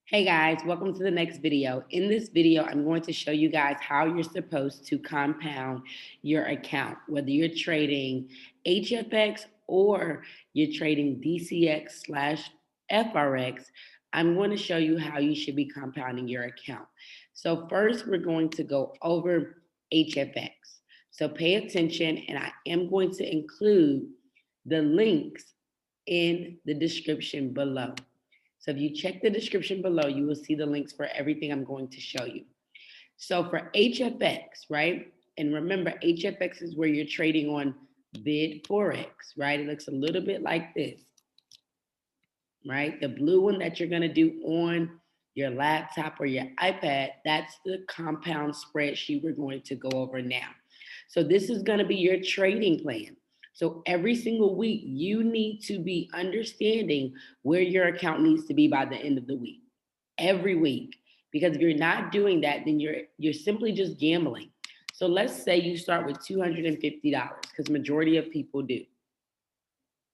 Hey guys, welcome to the next video. In this video, I'm going to show you guys how you're supposed to compound your account, whether you're trading HFX or you're trading DCX slash FRX. I'm going to show you how you should be compounding your account. So first, we're going to go over HFX. So pay attention, and I am going to include the links in the description below. So if you check the description below, you will see the links for everything I'm going to show you. So for HFX, right? And remember, HFX is where you're trading on bid forex, right? It looks a little bit like this, right? The blue one that you're going to do on your laptop or your iPad, that's the compound spreadsheet we're going to go over now. So this is going to be your trading plan. So every single week, you need to be understanding where your account needs to be by the end of the week. Every week. Because if you're not doing that, then you're simply just gambling. So let's say you start with $250, because majority of people do.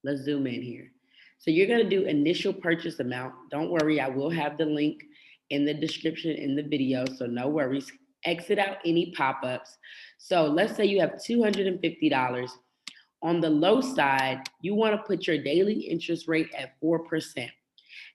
Let's zoom in here. So you're going to do initial purchase amount. Don't worry, I will have the link in the description in the video, so no worries. Exit out any pop-ups. So let's say you have $250. On the low side, you want to put your daily interest rate at 4%.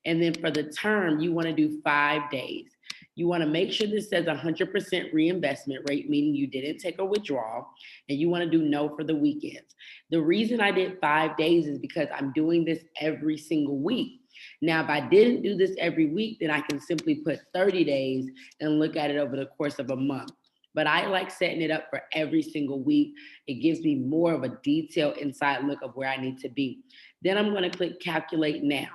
And then for the term, you want to do 5 days. You want to make sure this says 100% reinvestment rate, meaning you didn't take a withdrawal, and you want to do no for the weekends. The reason I did 5 days is because I'm doing this every single week. Now, if I didn't do this every week, then I can simply put 30 days and look at it over the course of a month. But I like setting it up for every single week. It gives me more of a detailed inside look of where I need to be. Then I'm going to click calculate now,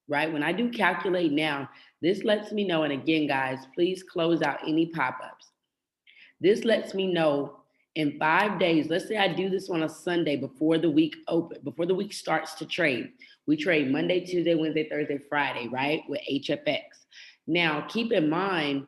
right? When I do calculate now, this lets me know, and again, guys, please close out any pop-ups. This lets me know in 5 days, let's say I do this on a Sunday before the week before the week starts to trade. We trade Monday, Tuesday, Wednesday, Thursday, Friday, right? With HFX. Now, keep in mind,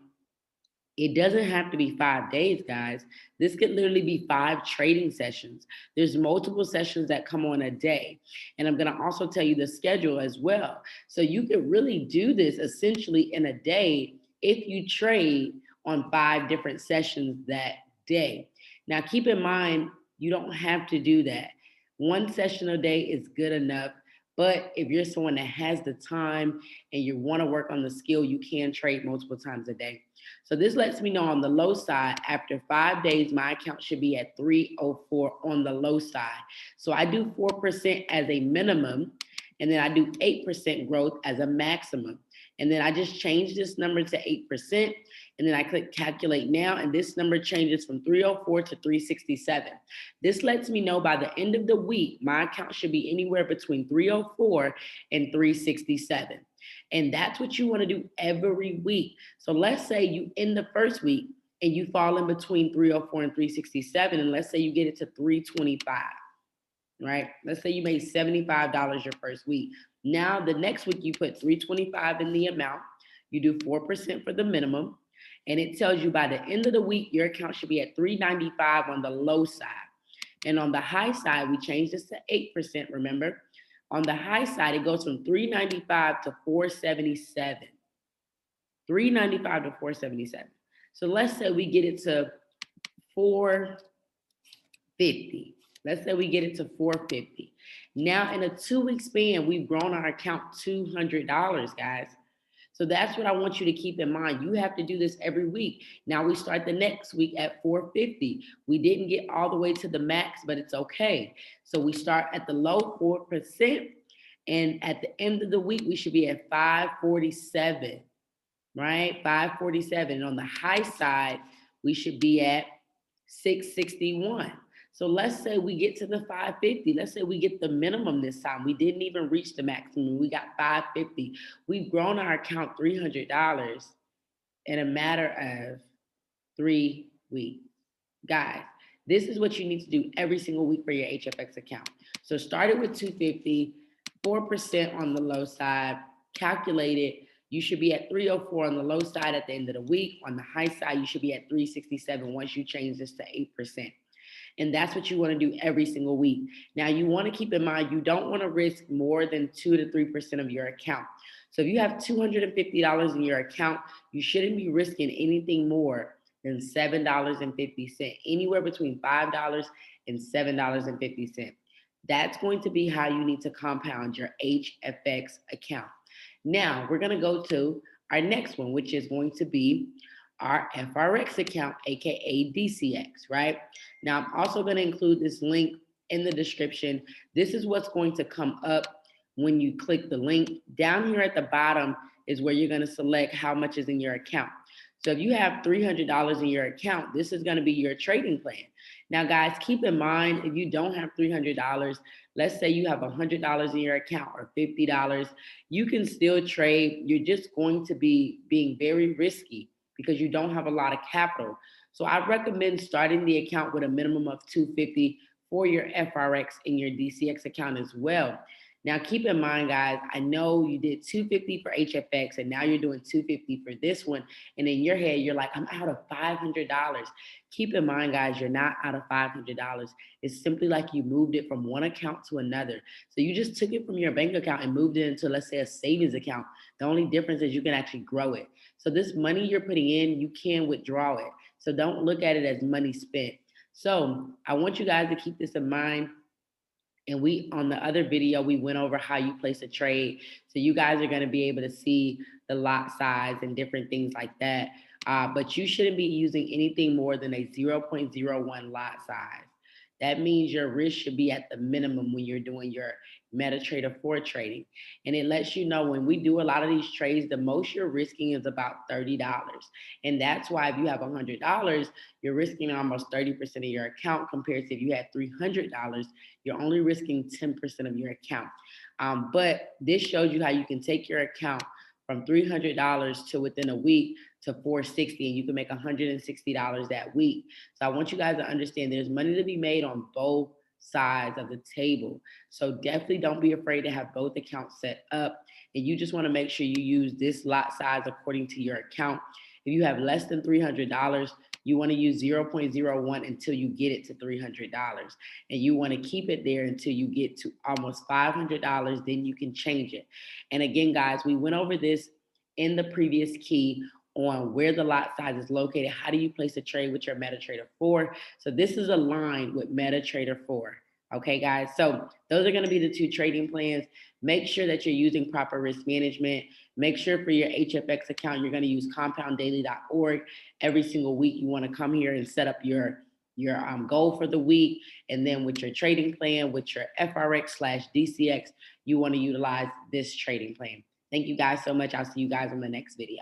it doesn't have to be 5 days, guys. This could literally be 5 trading sessions. There's multiple sessions that come on a day. And I'm going to also tell you the schedule as well. So you could really do this essentially in a day if you trade on 5 different sessions that day. Now, keep in mind, you don't have to do that. One session a day is good enough. But if you're someone that has the time and you want to work on the skill, you can trade multiple times a day. So this lets me know on the low side, after 5 days, my account should be at 304 on the low side. So I do 4% as a minimum, and then I do 8% growth as a maximum. And then I just change this number to 8%, and then I click calculate now, and this number changes from 304 to 367. This lets me know by the end of the week, my account should be anywhere between 304 and 367. And that's what you want to do every week. So let's say you in the first week and you fall in between 304 and 367, and let's say you get it to 325, right? Let's say you made $75 your first week. Now the next week you put 325 in the amount, you do 4% for the minimum, and it tells you by the end of the week your account should be at 395 on the low side. And on the high side, we changed this to 8%, remember? On the high side, it goes from 395 to 477. 395 to 477. So let's say we get it to 450. Let's say we get it to 450. Now in a 2-week span, we've grown our account $200, guys. So that's what I want you to keep in mind. You have to do this every week. Now we start the next week at 450. We didn't get all the way to the max, but it's okay. So we start at the low 4%. And at the end of the week, we should be at 547, right? 547. And on the high side, we should be at 661. So let's say we get to the 550. Let's say we get the minimum this time. We didn't even reach the maximum. We got 550. We've grown our account $300 in a matter of 3 weeks. Guys, this is what you need to do every single week for your HFX account. So start it with 250, 4% on the low side, calculate it. You should be at 304 on the low side at the end of the week. On the high side, you should be at 367 once you change this to 8%. And that's what you want to do every single week. Now, you want to keep in mind, you don't want to risk more than 2 to 3% of your account. So if you have $250 in your account, you shouldn't be risking anything more than $7.50, anywhere between $5 and $7.50. That's going to be how you need to compound your HFX account. Now we're going to go to our next one, which is going to be our FRX account, aka DCX, right? Now I'm also going to include this link in the description. This is what's going to come up when you click the link. Down here at the bottom is where you're going to select how much is in your account. So if you have $300 in your account, this is going to be your trading plan. Now, guys, keep in mind, if you don't have $300, let's say you have $100 in your account or $50, you can still trade. You're just going to be being very risky because you don't have a lot of capital. So I recommend starting the account with a minimum of $250 for your FRX in your DCX account as well. Now, keep in mind, guys, I know you did $250 for HFX and now you're doing $250 for this one. And in your head, you're like, I'm out of $500. Keep in mind, guys, you're not out of $500. It's simply like you moved it from one account to another. So you just took it from your bank account and moved it into, let's say, a savings account. The only difference is you can actually grow it. So this money you're putting in, you can withdraw it. So don't look at it as money spent. So I want you guys to keep this in mind. And on the other video, we went over how you place a trade. So you guys are going to be able to see the lot size and different things like that. But you shouldn't be using anything more than a 0.01 lot size. That means your risk should be at the minimum when you're doing your MetaTrader 4 trading. And it lets you know when we do a lot of these trades, the most you're risking is about $30. And that's why if you have $100, you're risking almost 30% of your account compared to if you had $300, you're only risking 10% of your account. But this shows you how you can take your account from $300 to within a week to $460, and you can make $160 that week. So I want you guys to understand there's money to be made on both sides of the table. So definitely don't be afraid to have both accounts set up. And you just want to make sure you use this lot size according to your account. If you have less than $300, you want to use 0.01 until you get it to $300. And you want to keep it there until you get to almost $500. Then you can change it. And again, guys, we went over this in the previous key on where the lot size is located. How do you place a trade with your MetaTrader 4? So this is aligned with MetaTrader 4. Okay, guys. So those are going to be the two trading plans. Make sure that you're using proper risk management. Make sure for your HFX account, you're going to use compounddaily.org. Every single week, you want to come here and set up your goal for the week. And then with your trading plan, with your FRX/DCX, you want to utilize this trading plan. Thank you guys so much. I'll see you guys on the next video.